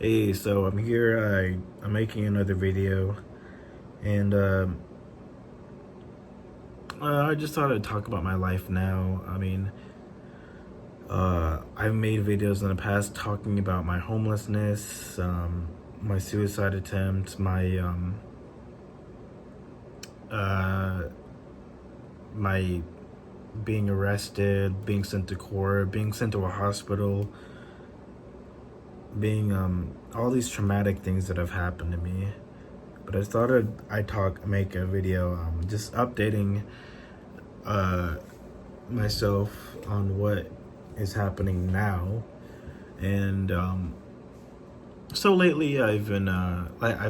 Hey, so I'm here. I'm making another video, and I just thought I'd talk about my life now. I've made videos in the past talking about my homelessness, my suicide attempt, uh, my being arrested, being sent to court, being sent to a hospital, being all these traumatic things that have happened to me. But I thought make a video, just updating uh, myself on what is happening now. And so lately, I've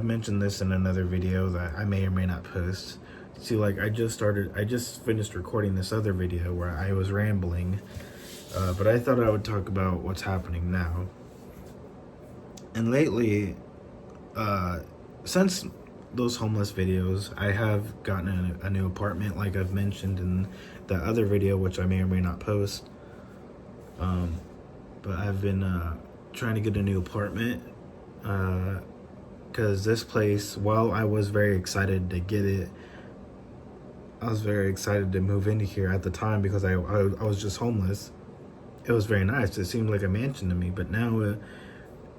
mentioned this in another video that I may or may not post. See, like I just finished recording this other video where I was rambling, but I thought I would talk about what's happening now. And lately, uh, since those homeless videos, I have gotten a new apartment, like I've mentioned in the other video, which I may or may not post. Um, but I've been trying to get a new apartment because this place, while I was very excited to get it, I was very excited to move into here at the time because I was just homeless. It was very nice. It seemed like a mansion to me, but now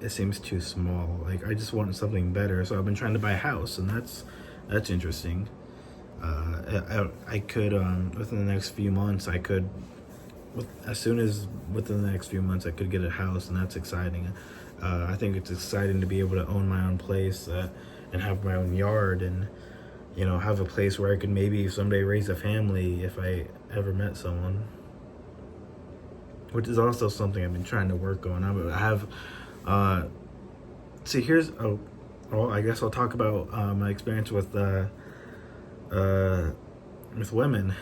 it seems too small. Like I just want something better, so I've been trying to buy a house, and that's interesting. I could within the next few months I could as soon as within the next few months I could get a house, and that's exciting. I think it's exciting to be able to own my own place and have my own yard, and have a place where I could maybe someday raise a family if I ever met someone, which is also something I've been trying to work on. I have see here's oh well, I guess I'll talk about my experience with women.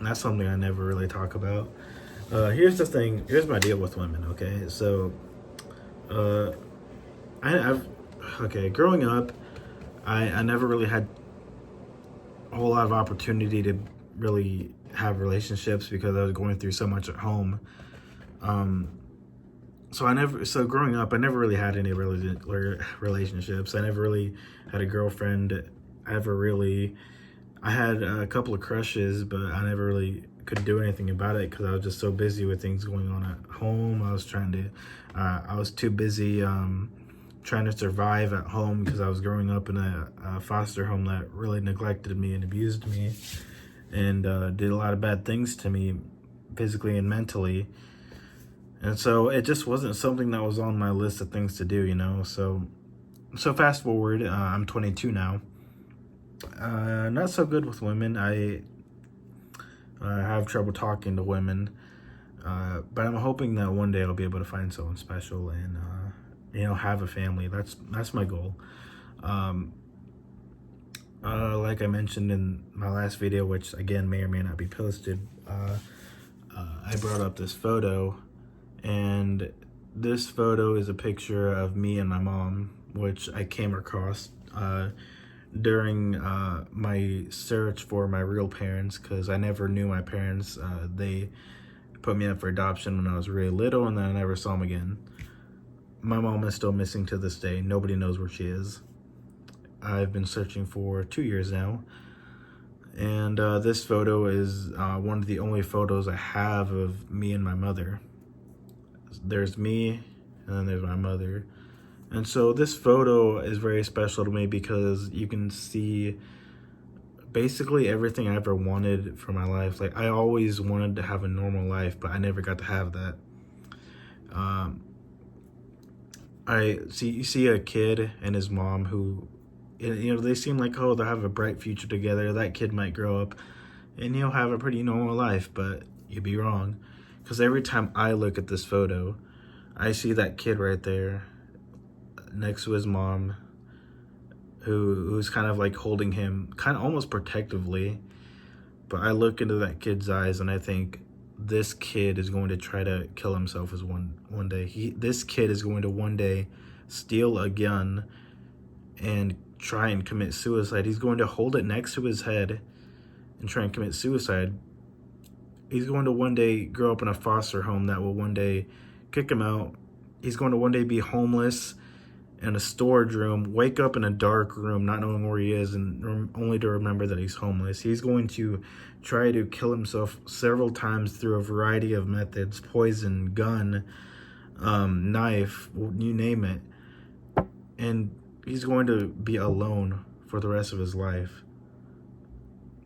That's something I never really talk about. Here's the thing. Here's my deal with women. Okay, so uh, I've growing up, I never really had a whole lot of opportunity to really have relationships because I was going through so much at home. Um, so growing up, I never really had any relationships. I never really had a girlfriend ever really. I had a couple of crushes, but I never really could do anything about it because I was just so busy with things going on at home. I was too busy trying to survive at home because I was growing up in a foster home that really neglected me and abused me and did a lot of bad things to me physically and mentally. And so it just wasn't something that was on my list of things to do. So fast forward, I'm 22 now. Not so good with women. I have trouble talking to women, but I'm hoping that one day I'll be able to find someone special and have a family. That's my goal. Um, like I mentioned in my last video, which again may or may not be posted, I brought up this photo, and this photo is a picture of me and my mom, which I came across during my search for my real parents, because I never knew my parents. They put me up for adoption when I was really little, and then I never saw them again. My mom is still missing to this day. Nobody knows where she is. I've been searching for 2 years now, and this photo is one of the only photos I have of me and my mother. There's me, and then there's my mother. And so this photo is very special to me because you can see basically everything I ever wanted for my life. Like I always wanted to have a normal life, but I never got to have that. You see a kid and his mom who, they seem like, oh, they'll have a bright future together. That kid might grow up and he'll have a pretty normal life, but you'd be wrong. Because every time I look at this photo, I see that kid right there next to his mom, who's kind of like holding him kind of almost protectively. But I look into that kid's eyes and I think this kid is going to try to kill himself as one day. This kid is going to one day steal a gun and try and commit suicide. He's going to hold it next to his head and try and commit suicide. He's going to one day grow up in a foster home that will one day kick him out he's going to one day be homeless in a storage room, wake up in a dark room, not knowing where he is, and only to remember that he's homeless. He's going to try to kill himself several times through a variety of methods: poison, gun, knife, you name it. And he's going to be alone for the rest of his life.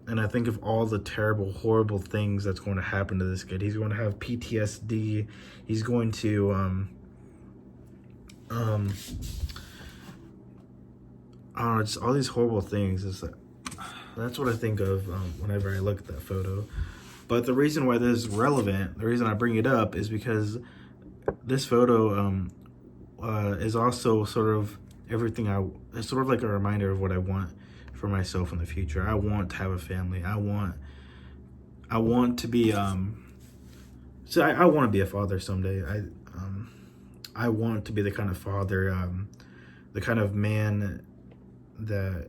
And I think of all the terrible, horrible things that's going to happen to this kid. He's going to have PTSD. He's going to, I don't know, just all these horrible things. That's what I think of whenever I look at that photo. But the reason why this is relevant, the reason I bring it up, is because this photo is also sort of everything it's sort of like a reminder of what I want for myself in the future. I want to have a family. I want to be I want to be a father someday. I want to be the kind of father, the kind of man that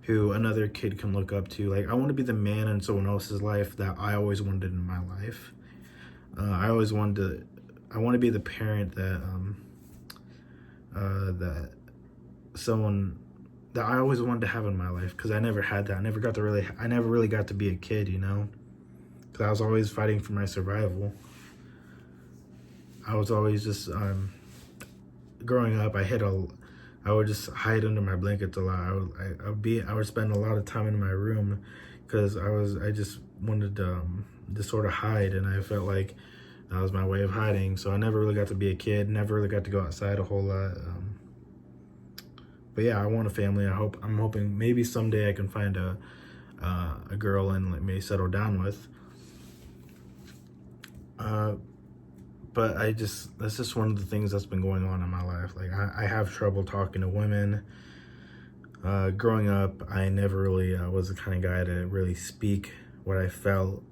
who another kid can look up to. Like, I want to be the man in someone else's life that I always wanted in my life. I want to be the parent that that someone that I always wanted to have in my life, because I never had that. I never really got to be a kid, you know, because I was always fighting for my survival. I was always just growing up. I would just hide under my blankets a lot. I would spend a lot of time in my room because I just wanted to sort of hide, and I felt like that was my way of hiding. So I never really got to be a kid. Never really got to go outside a whole lot. But yeah, I want a family. I'm hoping maybe someday I can find a girl and let me settle down with. But that's just one of the things that's been going on in my life. Like, I have trouble talking to women. Growing up, I never really was the kind of guy to really speak what I felt.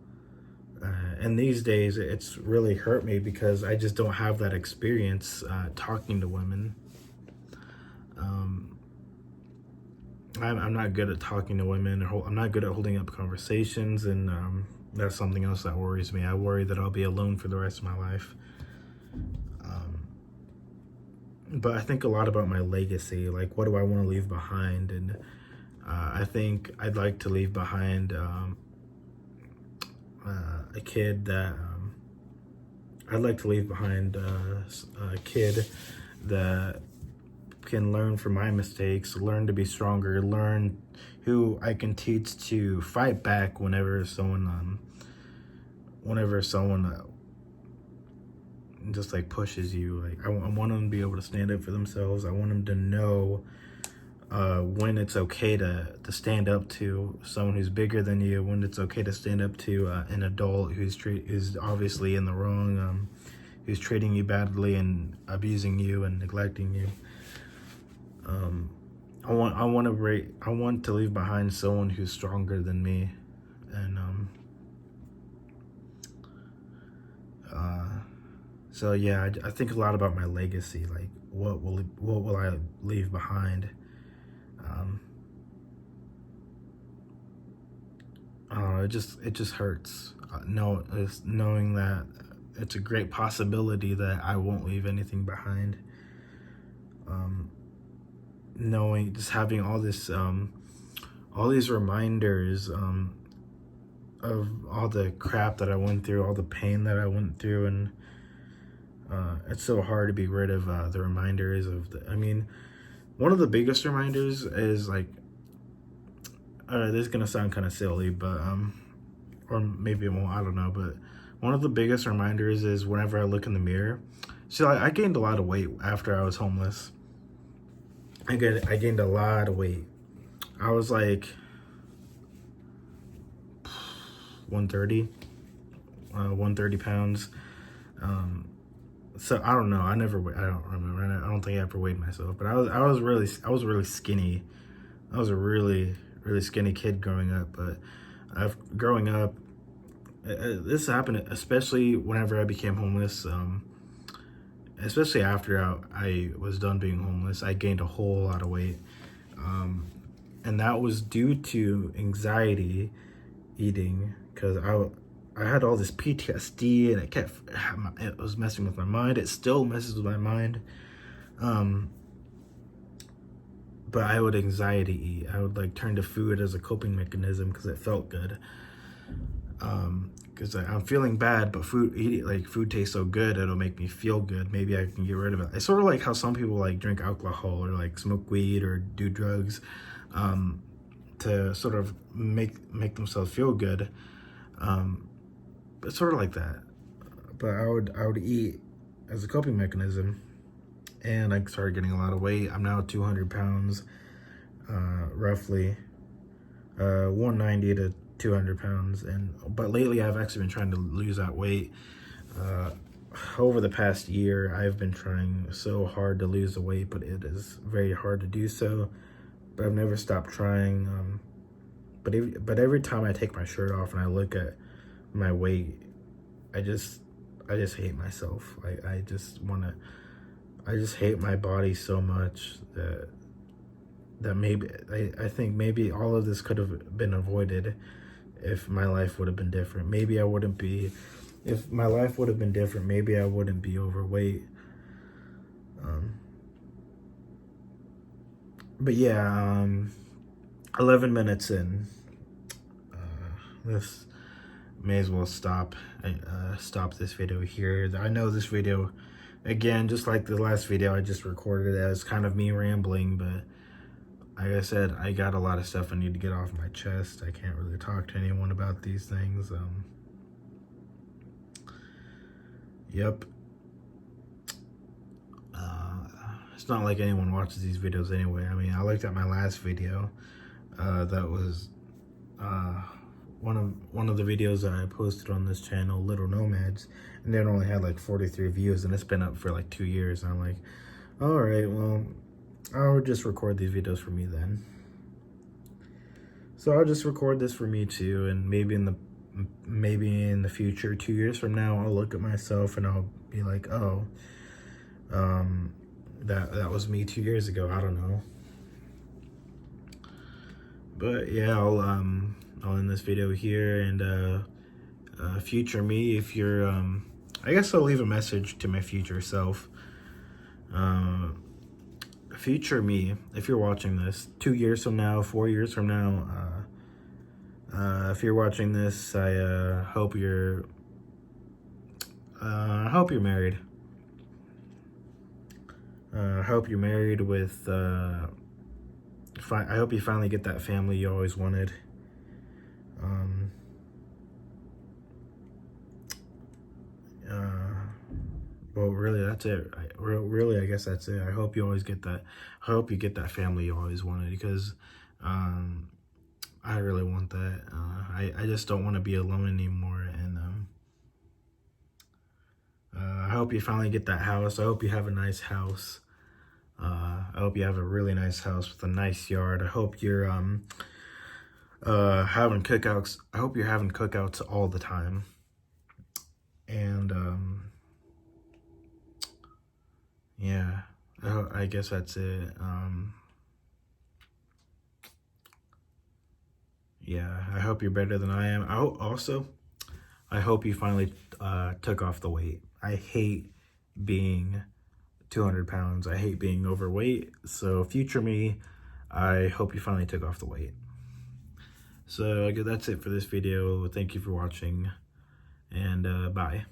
And these days, it's really hurt me because I just don't have that experience talking to women. I'm not good at talking to women. I'm not good at holding up conversations, and that's something else that worries me. I worry that I'll be alone for the rest of my life. But I think a lot about my legacy. Like, what do I want to leave behind? And I think I'd like to leave behind a kid that I'd like to leave behind a kid that can learn from my mistakes, learn to be stronger, learn who I can teach to fight back whenever someone just like pushes you. Like, I want them to be able to stand up for themselves. I want them to know when it's okay to stand up to someone who's bigger than you, when it's okay to stand up to an adult who's obviously in the wrong, who's treating you badly and abusing you and neglecting you. I want to leave behind someone who's stronger than me, and so yeah, I think a lot about my legacy. Like, what will I leave behind? I don't know. It just hurts. Knowing that it's a great possibility that I won't leave anything behind. Knowing, just having all these reminders of all the crap that I went through, all the pain that I went through, and it's so hard to be rid of the reminders of one of the biggest reminders is, like, this is gonna sound kind of silly, but or maybe it won't, I don't know, but one of the biggest reminders is whenever I look in the mirror. So I gained a lot of weight after I was homeless. I gained a lot of weight. I was like 130 pounds. So I don't know. I don't remember. I don't think I ever weighed myself, but I was really skinny. I was a really skinny kid growing up. But growing up, this happened especially whenever I became homeless. Especially after I was done being homeless, I gained a whole lot of weight. And that was due to anxiety eating, because I had all this PTSD, and it was messing with my mind. It still messes with my mind. But I would anxiety eat. I would like turn to food as a coping mechanism because it felt good. Because I'm feeling bad, but food tastes so good, it'll make me feel good. Maybe I can get rid of it. It's sort of like how some people like drink alcohol or like smoke weed or do drugs, to sort of make themselves feel good. It's sort of like that. But I would eat as a coping mechanism, and I started getting a lot of weight. I'm now 200 pounds, roughly, 190 to 200 pounds. But lately I've actually been trying to lose that weight. Over the past year, I've been trying so hard to lose the weight, but it is very hard to do so. But I've never stopped trying. But every time I take my shirt off and I look at my weight, I just hate myself. I just hate my body so much that maybe I think maybe all of this could have been avoided if my life would have been different. Maybe I wouldn't be, if my life would have been different, maybe I wouldn't be overweight. But yeah, 11 minutes in. This may as well stop this video here. I know this video, again, just like the last video I just recorded, as kind of me rambling, but like I said, I got a lot of stuff I need to get off my chest. I can't really talk to anyone about these things. Yep. It's not like anyone watches these videos anyway. I mean, I looked at my last video. That was one of the videos that I posted on this channel, Little Nomads, and it only had like 43 views, and it's been up for like 2 years. And I'm like, all right, well, I'll just record these videos for me then. So I'll just record this for me too, and maybe in the future, 2 years from now, I'll look at myself and I'll be like, oh, that was me 2 years ago. I don't know. But yeah, I'll end this video here, and future me, if you're I guess I'll leave a message to my future self. Future me, if you're watching this 2 years from now, 4 years from now, if you're watching this, I hope you're married. I hope you're married with I hope you finally get that family you always wanted. Well, really, that's it. Really, I guess that's it. I hope you always get that. I hope you get that family you always wanted, because I really want that. I just don't want to be alone anymore, and I hope you finally get that house. I hope you have a nice house. I hope you have a really nice house with a nice yard. I hope you're having cookouts. I hope you're having cookouts all the time. And yeah, I guess that's it. Yeah, I hope you're better than I am. I hope you finally took off the weight. I hate being 200 pounds. I hate being overweight. So future me, I hope you finally took off the weight. So I guess that's it for this video. Thank you for watching, and bye.